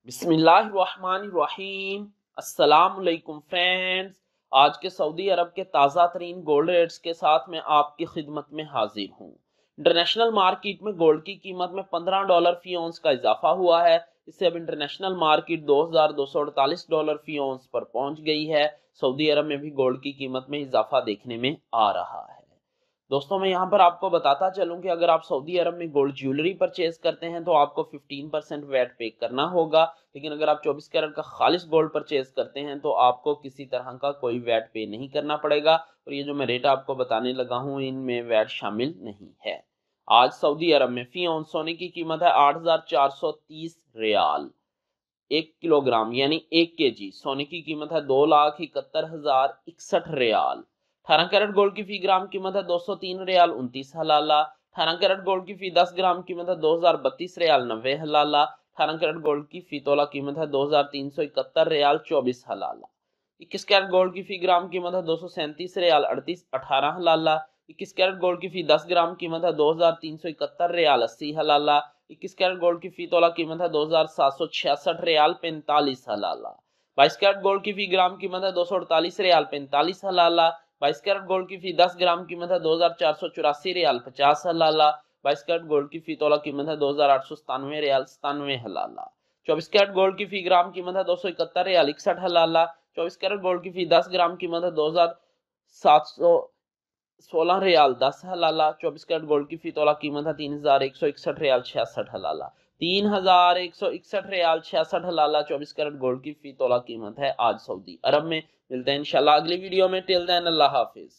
बिस्मिल्लाहिर्रहमानिर्रहीम। अस्सलामुअलैकुम फ्रेंड्स। आज के सऊदी अरब के ताज़ा तरीन गोल्ड रेट्स के साथ मैं आपकी खिदमत में हाजिर हूँ। इंटरनेशनल मार्केट में गोल्ड की कीमत में $15 फी औंस का इजाफा हुआ है। इससे अब इंटरनेशनल मार्केट $2248 फी औंस पर पहुंच गई है। सऊदी अरब में भी गोल्ड की कीमत में इजाफा देखने में आ रहा है। दोस्तों, मैं यहाँ पर आपको बताता चलूं कि अगर आप सऊदी अरब में गोल्ड ज्वेलरी परचेज करते हैं तो आपको 15% वैट पे करना होगा। लेकिन अगर आप 24 कैरेट का खालिस गोल्ड परचेज करते हैं तो आपको किसी तरह का कोई वैट पे नहीं करना पड़ेगा। और ये जो मैं रेट आपको बताने लगा हूँ इनमें वैट शामिल नहीं है। आज सऊदी अरब में फी औंस सोने की कीमत है 8,430 रियाल। 1 किलोग्राम यानी 1 kg सोने की कीमत है 2,71,061 रियाल। 18 कैरेट गोल्ड की फी ग्राम कीमत है 203 रियाल 29 हलाला। 18 कैरेट गोल्ड की फी 10 ग्राम कीमत है 2,032 रियाल 90 हलाला। 18 कैरेट गोल्ड की फी तोला कीमत है 2,371 रियाल 24 हलाला। 21 कैरेट गोल्ड की फी ग्राम कीमत है 237 रियाल 18 हलाला। 21 कैरेट गोल्ड की फी 10 ग्राम कीमत है 2,371 रियाल 80 हलाला। 21 कैरेट गोल्ड की फी तोला कीमत है 2,766 रियाल 45 हलाला। 22 कैरेट गोल्ड की फी ग्राम कीमत है 248 रियाल 45 हलाला। 22 कैरेट गोल्ड की फी 10 ग्राम कीमत है 2,484 रियाल 50 हलाला। 22 कैरेट गोल्ड की फी तोला कीमत है 2,897 रियाल 97 हलाला। 24 कैरेट गोल्ड की फी ग्राम कीमत है 271 रियाल 61 हलाला। 24 कैरेट गोल्ड की फी 10 ग्राम कीमत है 2,716 रियाल 10 हलाला। 24 कैरेट गोल्ड की फी तोला कीमत है 3,161 रियाल 66 हलाला। 3,161 रियाल 66 हलाला 24 कैरेट गोल्ड की फी तोला कीमत है आज सऊदी अरब में। मिलते हैं इंशाल्लाह अगली वीडियो में। टिल देन अल्लाह हाफिज।